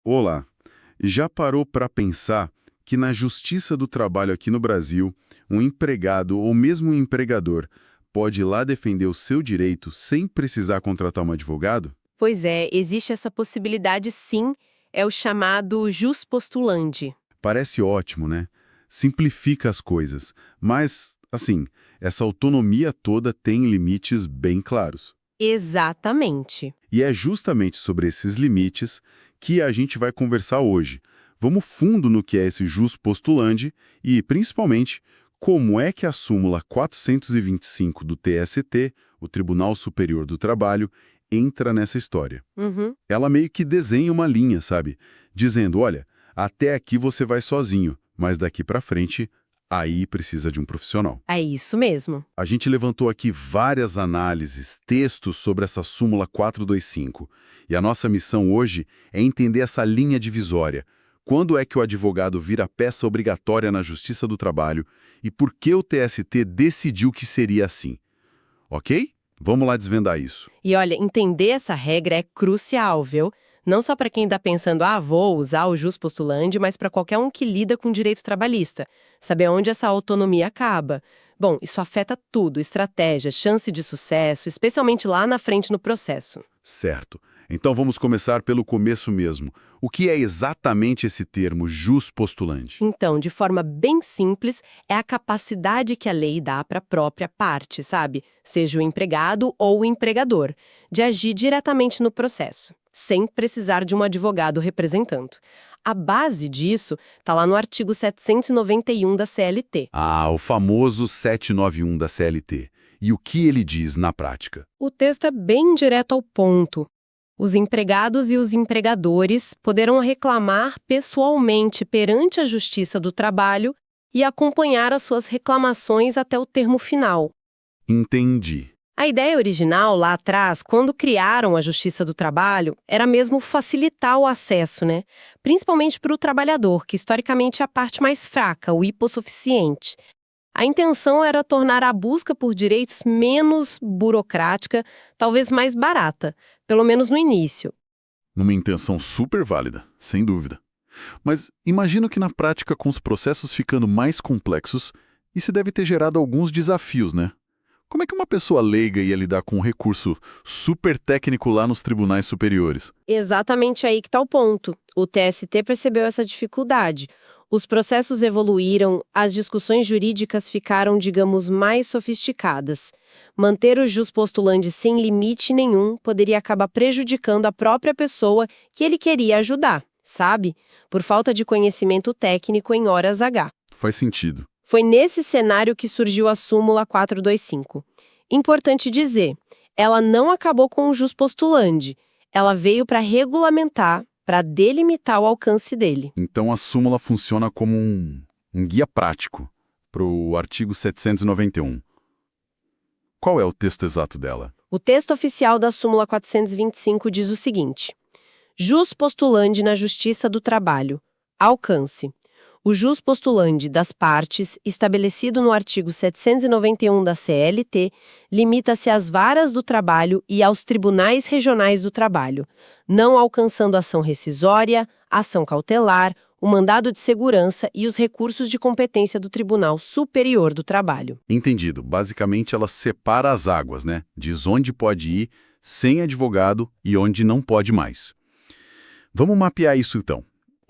Olá, já parou para pensar que na Justiça do Trabalho aqui no Brasil, um empregado ou mesmo um empregador pode ir lá defender o seu direito sem precisar contratar um advogado? Pois é, existe essa possibilidade sim, é o chamado jus postulandi. Parece ótimo, né? Simplifica as coisas, mas, assim, essa autonomia toda tem limites bem claros. Exatamente. E é justamente sobre esses limites que a gente vai conversar hoje. Vamos fundo no que é esse jus postulandi e, principalmente, como é que a súmula 425 do TST, o Tribunal Superior do Trabalho, entra nessa história. Uhum. Ela meio que desenha uma linha, sabe? Dizendo, olha, até aqui você vai sozinho, mas daqui para frente, aí precisa de um profissional. É isso mesmo. A gente levantou aqui várias análises, textos sobre essa súmula 425. E a nossa missão hoje é entender essa linha divisória. Quando é que o advogado vira peça obrigatória na Justiça do Trabalho e por que o TST decidiu que seria assim? Ok? Vamos lá desvendar isso. E olha, entender essa regra é crucial, viu? Não só para quem está pensando, vou usar o jus postulandi, mas para qualquer um que lida com direito trabalhista. Saber onde essa autonomia acaba. Bom, isso afeta tudo, estratégia, chance de sucesso, especialmente lá na frente no processo. Certo. Então vamos começar pelo começo mesmo. O que é exatamente esse termo jus postulandi? Então, de forma bem simples, é a capacidade que a lei dá para a própria parte, sabe? Seja o empregado ou o empregador, de agir diretamente no processo, sem precisar de um advogado representando. A base disso está lá no artigo 791 da CLT. Ah, o famoso 791 da CLT. E o que ele diz na prática? O texto é bem direto ao ponto. Os empregados e os empregadores poderão reclamar pessoalmente perante a Justiça do Trabalho e acompanhar as suas reclamações até o termo final. Entendi. A ideia original, lá atrás, quando criaram a Justiça do Trabalho, era mesmo facilitar o acesso, né? Principalmente para o trabalhador, que historicamente é a parte mais fraca, o hipossuficiente. A intenção era tornar a busca por direitos menos burocrática, talvez mais barata, pelo menos no início. Uma intenção super válida, sem dúvida. Mas imagino que na prática, com os processos ficando mais complexos, isso deve ter gerado alguns desafios, né? Como é que uma pessoa leiga ia lidar com um recurso super técnico lá nos tribunais superiores? Exatamente aí que está o ponto. O TST percebeu essa dificuldade. Os processos evoluíram, as discussões jurídicas ficaram, digamos, mais sofisticadas. Manter o jus postulandi sem limite nenhum poderia acabar prejudicando a própria pessoa que ele queria ajudar, sabe? Por falta de conhecimento técnico em horas H. Faz sentido. Foi nesse cenário que surgiu a súmula 425. Importante dizer, ela não acabou com o jus postulandi. Ela veio para regulamentar, para delimitar o alcance dele. Então a súmula funciona como um guia prático para o artigo 791. Qual é o texto exato dela? O texto oficial da súmula 425 diz o seguinte: jus postulandi na Justiça do Trabalho. Alcance. O jus postulandi das partes, estabelecido no artigo 791 da CLT, limita-se às varas do trabalho e aos tribunais regionais do trabalho, não alcançando ação rescisória, ação cautelar, o mandado de segurança e os recursos de competência do Tribunal Superior do Trabalho. Entendido. Basicamente ela separa as águas, né? Diz onde pode ir sem advogado e onde não pode mais. Vamos mapear isso então.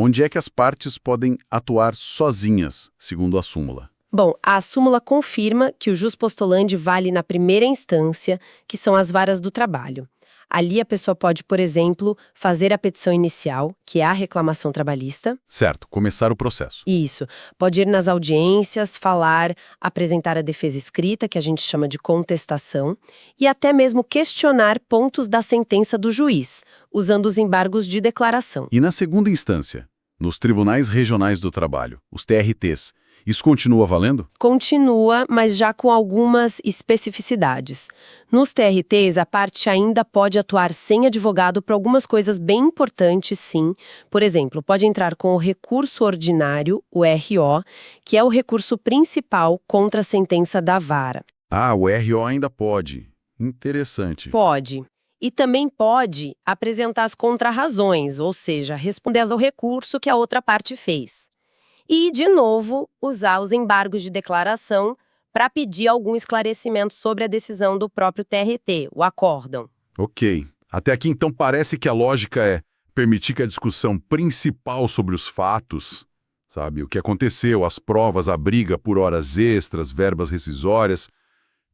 Onde é que as partes podem atuar sozinhas, segundo a súmula? Bom, a súmula confirma que o jus postulandi vale na primeira instância, que são as varas do trabalho. Ali a pessoa pode, por exemplo, fazer a petição inicial, que é a reclamação trabalhista. Certo, começar o processo. Isso. Pode ir nas audiências, falar, apresentar a defesa escrita, que a gente chama de contestação, e até mesmo questionar pontos da sentença do juiz, usando os embargos de declaração. E na segunda instância, nos tribunais regionais do trabalho, os TRTs, isso continua valendo? Continua, mas já com algumas especificidades. Nos TRTs, a parte ainda pode atuar sem advogado para algumas coisas bem importantes, sim. Por exemplo, pode entrar com o recurso ordinário, o RO, que é o recurso principal contra a sentença da vara. Ah, o RO ainda pode. Interessante. Pode. E também pode apresentar as contrarrazões, ou seja, responder ao recurso que a outra parte fez. E, de novo, usar os embargos de declaração para pedir algum esclarecimento sobre a decisão do próprio TRT, o acórdão. Ok. Até aqui, então, parece que a lógica é permitir que a discussão principal sobre os fatos, sabe, o que aconteceu, as provas, a briga por horas extras, verbas rescisórias,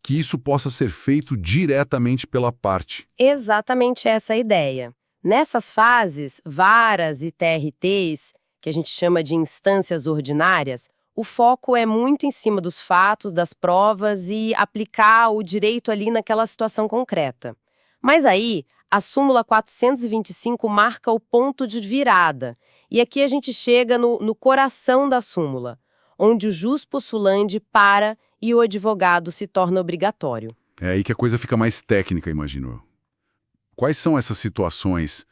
que isso possa ser feito diretamente pela parte. Exatamente essa a ideia. Nessas fases, varas e TRTs, que a gente chama de instâncias ordinárias, o foco é muito em cima dos fatos, das provas e aplicar o direito ali naquela situação concreta. Mas aí, a súmula 425 marca o ponto de virada. E aqui a gente chega no coração da súmula, onde o jus postulandi para e o advogado se torna obrigatório. É aí que a coisa fica mais técnica, imagino. Quais são essas situações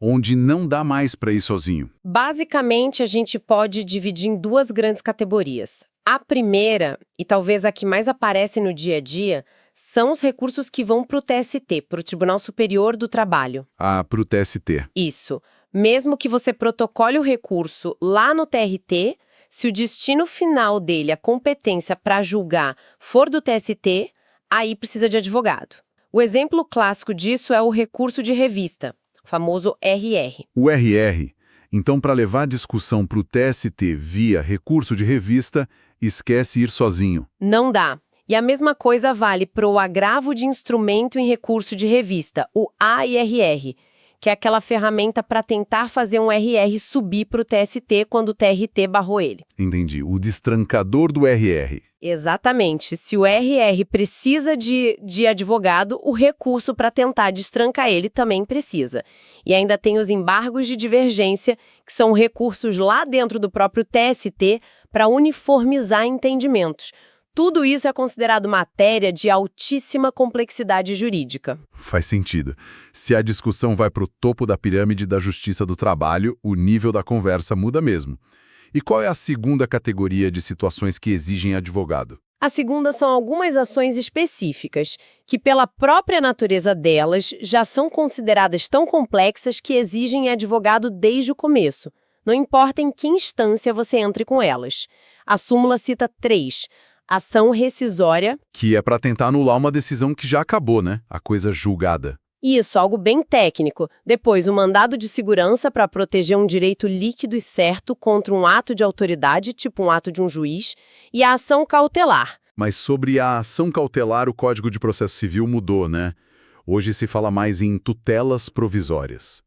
onde não dá mais para ir sozinho? Basicamente, a gente pode dividir em duas grandes categorias. A primeira, e talvez a que mais aparece no dia a dia, são os recursos que vão para o TST, para o Tribunal Superior do Trabalho. Ah, para o TST. Isso. Mesmo que você protocole o recurso lá no TRT, se o destino final dele, a competência para julgar, for do TST, aí precisa de advogado. O exemplo clássico disso é o recurso de revista, o famoso RR. O RR. Então, para levar a discussão para o TST via recurso de revista, esquece ir sozinho. Não dá. E a mesma coisa vale para o agravo de instrumento em recurso de revista, o AIRR, que é aquela ferramenta para tentar fazer um RR subir para o TST quando o TRT barrou ele. Entendi. O destrancador do RR. Exatamente. Se o RR precisa de advogado, o recurso para tentar destrancar ele também precisa. E ainda tem os embargos de divergência, que são recursos lá dentro do próprio TST para uniformizar entendimentos. Tudo isso é considerado matéria de altíssima complexidade jurídica. Faz sentido. Se a discussão vai para o topo da pirâmide da justiça do trabalho, o nível da conversa muda mesmo. E qual é a segunda categoria de situações que exigem advogado? A segunda são algumas ações específicas, que pela própria natureza delas já são consideradas tão complexas que exigem advogado desde o começo. Não importa em que instância você entre com elas. A súmula cita 3. Ação rescisória. Que é para tentar anular uma decisão que já acabou, né? A coisa julgada. Isso, algo bem técnico. Depois, o mandado de segurança para proteger um direito líquido e certo contra um ato de autoridade, tipo um ato de um juiz, e a ação cautelar. Mas sobre a ação cautelar, o Código de Processo Civil mudou, né? Hoje se fala mais em tutelas provisórias.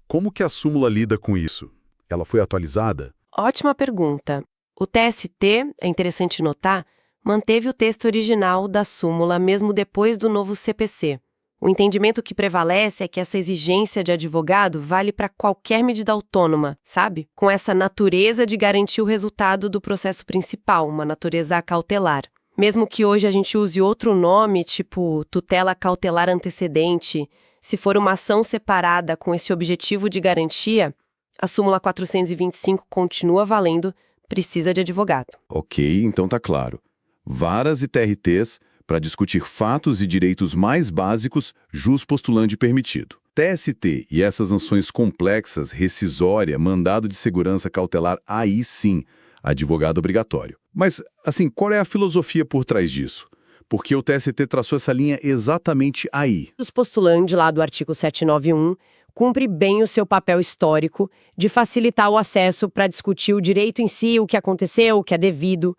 Como que a súmula lida com isso? Ela foi atualizada? Ótima pergunta. O TST, é interessante notar, manteve o texto original da súmula mesmo depois do novo CPC. O entendimento que prevalece é que essa exigência de advogado vale para qualquer medida autônoma, sabe? Com essa natureza de garantir o resultado do processo principal, uma natureza cautelar. Mesmo que hoje a gente use outro nome, tipo tutela cautelar antecedente, se for uma ação separada com esse objetivo de garantia, a súmula 425 continua valendo, precisa de advogado. Ok, então tá claro. Varas e TRTs para discutir fatos e direitos mais básicos, jus postulandi permitido. TST e essas ações complexas, rescisória, mandado de segurança cautelar, aí sim, advogado obrigatório. Mas, assim, qual é a filosofia por trás disso? Porque o TST traçou essa linha exatamente aí. Os postulantes lá do artigo 791 cumpre bem o seu papel histórico de facilitar o acesso para discutir o direito em si, o que aconteceu, o que é devido.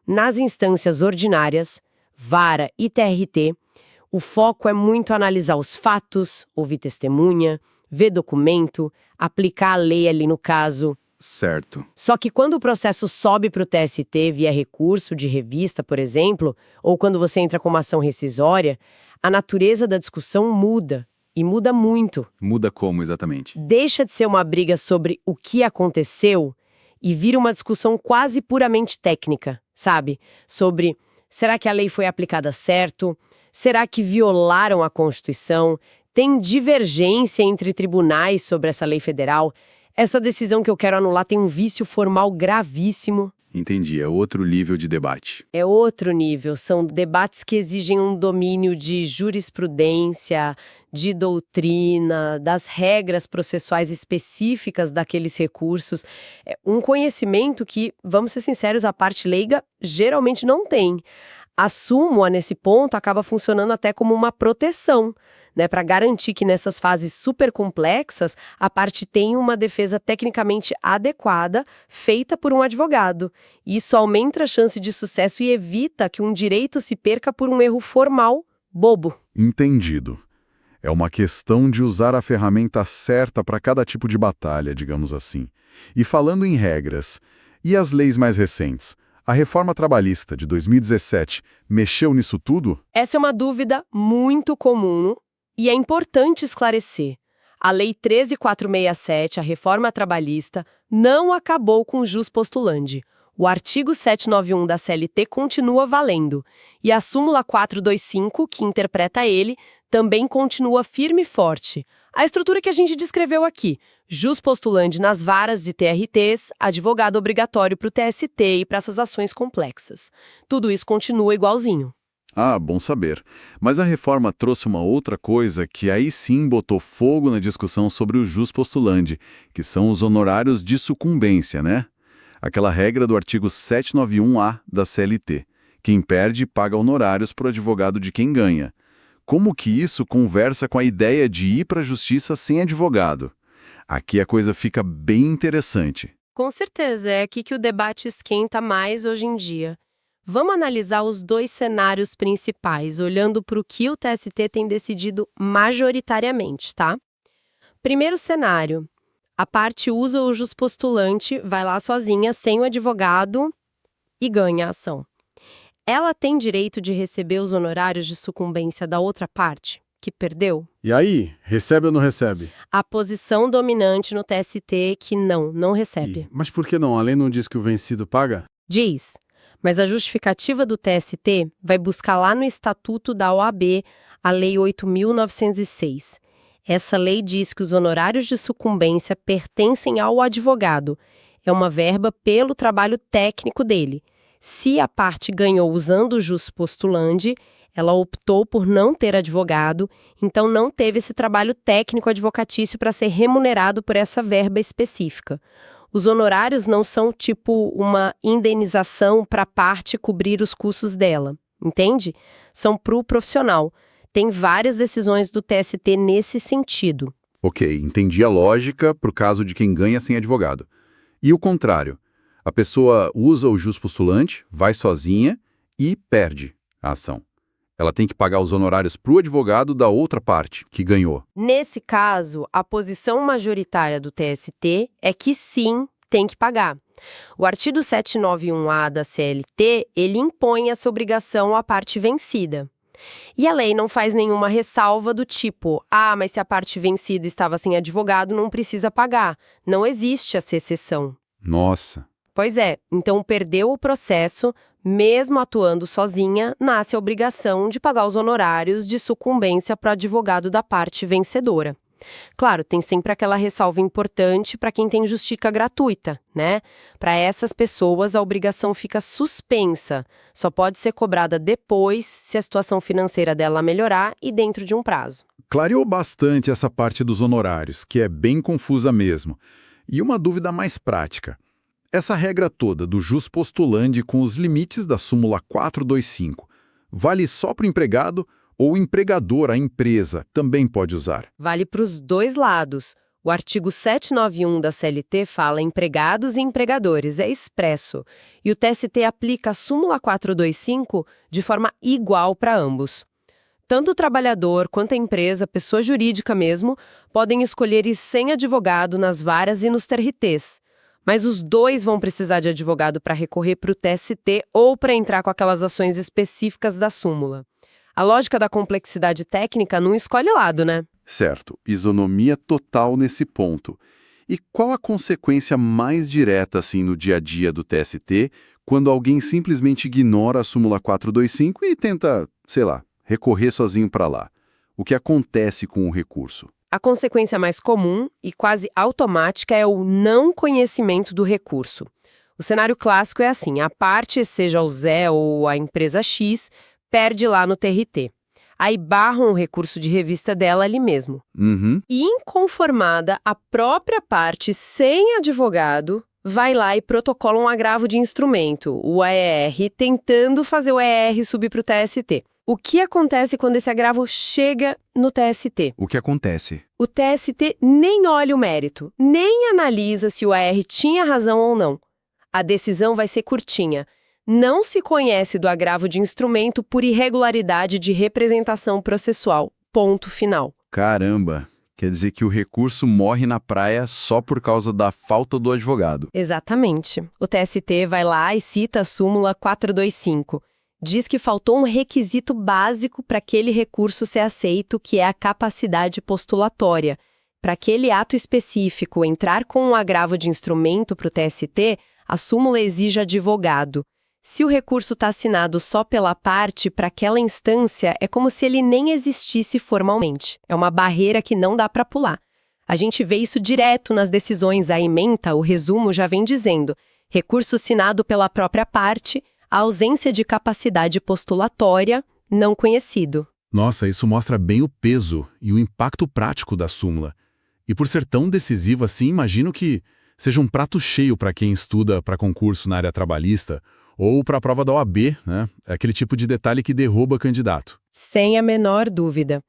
Nas instâncias ordinárias, vara e TRT, o foco é muito analisar os fatos, ouvir testemunha, ver documento, aplicar a lei ali no caso. Certo. Só que quando o processo sobe para o TST via recurso de revista, por exemplo, ou quando você entra com uma ação rescisória, a natureza da discussão muda, e muda muito. Muda como exatamente? Deixa de ser uma briga sobre o que aconteceu e vira uma discussão quase puramente técnica, sabe? Sobre, será que a lei foi aplicada certo? Será que violaram a Constituição? Tem divergência entre tribunais sobre essa lei federal? Essa decisão que eu quero anular tem um vício formal gravíssimo. Entendi, é outro nível de debate. É outro nível, são debates que exigem um domínio de jurisprudência, de doutrina, das regras processuais específicas daqueles recursos. É um conhecimento que, vamos ser sinceros, a parte leiga geralmente não tem. A súmula, nesse ponto, acaba funcionando até como uma proteção, né, para garantir que nessas fases super complexas, a parte tenha uma defesa tecnicamente adequada, feita por um advogado. Isso aumenta a chance de sucesso e evita que um direito se perca por um erro formal bobo. Entendido. É uma questão de usar a ferramenta certa para cada tipo de batalha, digamos assim. E falando em regras, e as leis mais recentes? A reforma trabalhista de 2017 mexeu nisso tudo? Essa é uma dúvida muito comum e é importante esclarecer. A Lei 13.467, a reforma trabalhista, não acabou com o jus postulandi. O artigo 791 da CLT continua valendo. E a súmula 425, que interpreta ele, também continua firme e forte. A estrutura que a gente descreveu aqui: jus postulandi nas varas de TRTs, advogado obrigatório para o TST e para essas ações complexas. Tudo isso continua igualzinho. Ah, bom saber. Mas a reforma trouxe uma outra coisa que aí sim botou fogo na discussão sobre o jus postulandi, que são os honorários de sucumbência, né? Aquela regra do artigo 791-A da CLT. Quem perde paga honorários para o advogado de quem ganha. Como que isso conversa com a ideia de ir para a justiça sem advogado? Aqui a coisa fica bem interessante. Com certeza, é aqui que o debate esquenta mais hoje em dia. Vamos analisar os dois cenários principais, olhando para o que o TST tem decidido majoritariamente, tá? Primeiro cenário: a parte usa o jus postulante, vai lá sozinha, sem o advogado e ganha a ação. Ela tem direito de receber os honorários de sucumbência da outra parte, que perdeu? E aí, recebe ou não recebe? A posição dominante no TST é que não recebe. Mas por que não? A lei não diz que o vencido paga? Diz, mas a justificativa do TST vai buscar lá no Estatuto da OAB, a Lei 8.906. Essa lei diz que os honorários de sucumbência pertencem ao advogado. É uma verba pelo trabalho técnico dele. Se a parte ganhou usando o jus postulandi, ela optou por não ter advogado, então não teve esse trabalho técnico advocatício para ser remunerado por essa verba específica. Os honorários não são tipo uma indenização para a parte cobrir os custos dela, entende? São para o profissional. Tem várias decisões do TST nesse sentido. Ok, entendi a lógica para o caso de quem ganha sem advogado. E o contrário? A pessoa usa o jus postulante, vai sozinha e perde a ação. Ela tem que pagar os honorários para o advogado da outra parte, que ganhou. Nesse caso, a posição majoritária do TST é que sim, tem que pagar. O artigo 791-A da CLT, ele impõe essa obrigação à parte vencida. E a lei não faz nenhuma ressalva do tipo, mas se a parte vencida estava sem advogado, não precisa pagar. Não existe essa exceção. Nossa! Pois é, então perdeu o processo, mesmo atuando sozinha, nasce a obrigação de pagar os honorários de sucumbência para o advogado da parte vencedora. Claro, tem sempre aquela ressalva importante para quem tem justiça gratuita, né? Para essas pessoas, a obrigação fica suspensa, só pode ser cobrada depois se a situação financeira dela melhorar e dentro de um prazo. Clareou bastante essa parte dos honorários, que é bem confusa mesmo. E uma dúvida mais prática. Essa regra toda do jus postulandi com os limites da súmula 425, vale só para o empregado ou o empregador, a empresa, também pode usar? Vale para os dois lados. O artigo 791 da CLT fala empregados e empregadores, é expresso. E o TST aplica a súmula 425 de forma igual para ambos. Tanto o trabalhador quanto a empresa, pessoa jurídica mesmo, podem escolher ir sem advogado nas varas e nos TRTs. Mas os dois vão precisar de advogado para recorrer para o TST ou para entrar com aquelas ações específicas da súmula. A lógica da complexidade técnica não escolhe lado, né? Certo, isonomia total nesse ponto. E qual a consequência mais direta assim no dia a dia do TST quando alguém simplesmente ignora a súmula 425 e tenta, sei lá, recorrer sozinho para lá? O que acontece com o recurso? A consequência mais comum e quase automática é o não conhecimento do recurso. O cenário clássico é assim, a parte, seja o Zé ou a empresa X, perde lá no TRT. Aí barram o recurso de revista dela ali mesmo. Uhum. E inconformada, a própria parte, sem advogado, vai lá e protocola um agravo de instrumento, o AER, tentando fazer o AER subir para o TST. O que acontece quando esse agravo chega no TST? O que acontece? O TST nem olha o mérito, nem analisa se o AER tinha razão ou não. A decisão vai ser curtinha. Não se conhece do agravo de instrumento por irregularidade de representação processual. Ponto final. Caramba! Quer dizer que o recurso morre na praia só por causa da falta do advogado. Exatamente. O TST vai lá e cita a súmula 425. Diz que faltou um requisito básico para aquele recurso ser aceito, que é a capacidade postulatória. Para aquele ato específico entrar com um agravo de instrumento para o TST, a súmula exige advogado. Se o recurso está assinado só pela parte, para aquela instância, é como se ele nem existisse formalmente. É uma barreira que não dá para pular. A gente vê isso direto nas decisões. A ementa, o resumo já vem dizendo: recurso assinado pela própria parte, a ausência de capacidade postulatória, não conhecido. Nossa, isso mostra bem o peso e o impacto prático da súmula. E por ser tão decisivo assim, imagino que seja um prato cheio para quem estuda para concurso na área trabalhista ou para a prova da OAB, né? É aquele tipo de detalhe que derruba candidato. Sem a menor dúvida.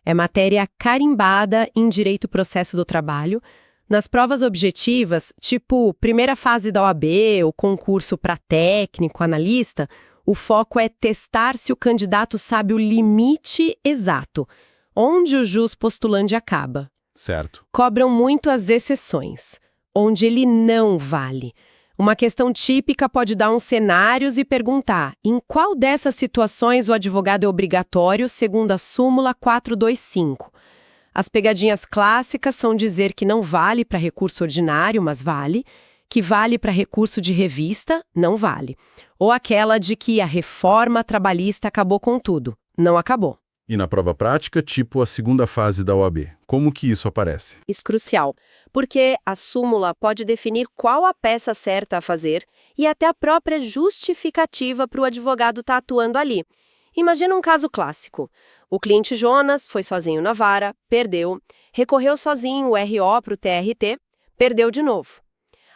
É matéria carimbada em Direito e Processo do Trabalho. Nas provas objetivas, tipo primeira fase da OAB ou concurso para técnico, analista, o foco é testar se o candidato sabe o limite exato, onde o jus postulante acaba. Certo. Cobram muito as exceções, onde ele não vale. Uma questão típica pode dar uns cenários e perguntar: em qual dessas situações o advogado é obrigatório segundo a súmula 425? As pegadinhas clássicas são dizer que não vale para recurso ordinário, mas vale, que vale para recurso de revista, não vale. Ou aquela de que a reforma trabalhista acabou com tudo. Não acabou. E na prova prática, tipo a segunda fase da OAB, como que isso aparece? Isso crucial, porque a súmula pode definir qual a peça certa a fazer e até a própria justificativa para o advogado estar atuando ali. Imagina um caso clássico. O cliente Jonas foi sozinho na vara, perdeu, recorreu sozinho o RO para o TRT, perdeu de novo.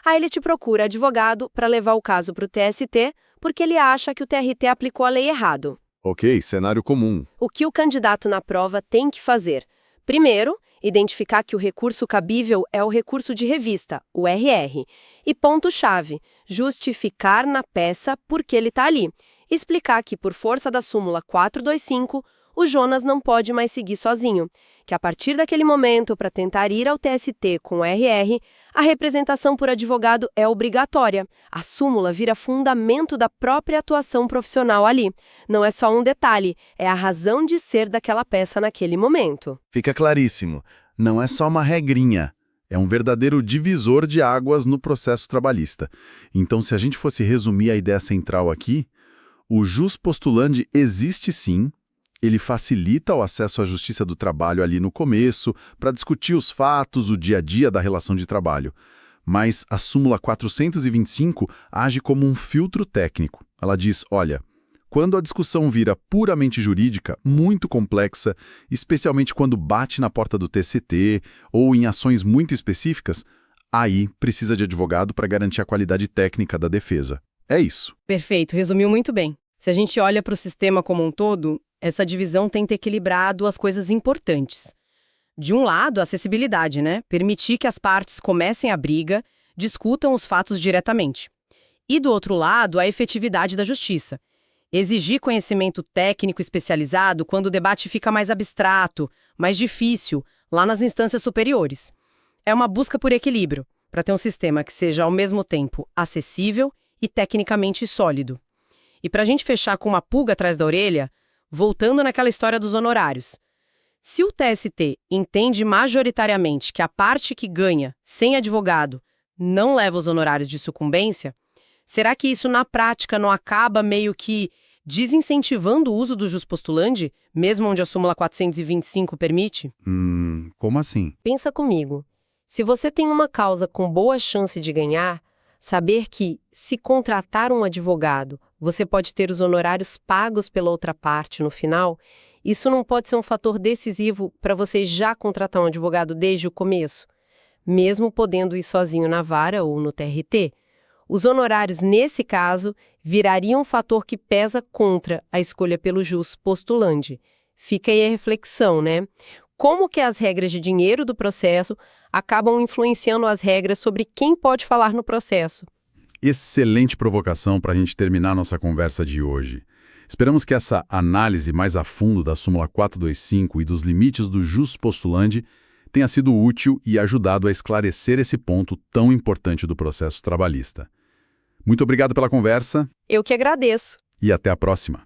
Aí ele te procura advogado para levar o caso para o TST porque ele acha que o TRT aplicou a lei errado. Ok, cenário comum. O que o candidato na prova tem que fazer? Primeiro, identificar que o recurso cabível é o recurso de revista, o RR. E ponto-chave, justificar na peça por que ele está ali. Explicar que, por força da súmula 425, o Jonas não pode mais seguir sozinho, que a partir daquele momento, para tentar ir ao TST com o RR, a representação por advogado é obrigatória. A súmula vira fundamento da própria atuação profissional ali. Não é só um detalhe, é a razão de ser daquela peça naquele momento. Fica claríssimo, não é só uma regrinha. É um verdadeiro divisor de águas no processo trabalhista. Então, se a gente fosse resumir a ideia central aqui, o jus postulandi existe sim. Ele facilita o acesso à justiça do trabalho ali no começo, para discutir os fatos, o dia a dia da relação de trabalho. Mas a súmula 425 age como um filtro técnico. Ela diz, olha, quando a discussão vira puramente jurídica, muito complexa, especialmente quando bate na porta do TST ou em ações muito específicas, aí precisa de advogado para garantir a qualidade técnica da defesa. É isso. Perfeito, resumiu muito bem. Se a gente olha para o sistema como um todo, essa divisão tenta equilibrar duas coisas importantes. De um lado, a acessibilidade, né? Permitir que as partes comecem a briga, discutam os fatos diretamente. E do outro lado, a efetividade da justiça. Exigir conhecimento técnico especializado quando o debate fica mais abstrato, mais difícil, lá nas instâncias superiores. É uma busca por equilíbrio, para ter um sistema que seja ao mesmo tempo acessível e tecnicamente sólido. E para a gente fechar com uma pulga atrás da orelha, voltando naquela história dos honorários. Se o TST entende majoritariamente que a parte que ganha, sem advogado, não leva os honorários de sucumbência, será que isso na prática não acaba meio que desincentivando o uso do jus postulandi, mesmo onde a súmula 425 permite? Como assim? Pensa comigo. Se você tem uma causa com boa chance de ganhar, Saber que, se contratar um advogado, você pode ter os honorários pagos pela outra parte no final, isso não pode ser um fator decisivo para você já contratar um advogado desde o começo? Mesmo podendo ir sozinho na vara ou no TRT, os honorários, nesse caso, virariam um fator que pesa contra a escolha pelo jus postulandi. Fica aí a reflexão, né? Como que as regras de dinheiro do processo acabam influenciando as regras sobre quem pode falar no processo? Excelente provocação para a gente terminar nossa conversa de hoje. Esperamos que essa análise mais a fundo da súmula 425 e dos limites do jus postulandi tenha sido útil e ajudado a esclarecer esse ponto tão importante do processo trabalhista. Muito obrigado pela conversa Eu que agradeço. e até a próxima.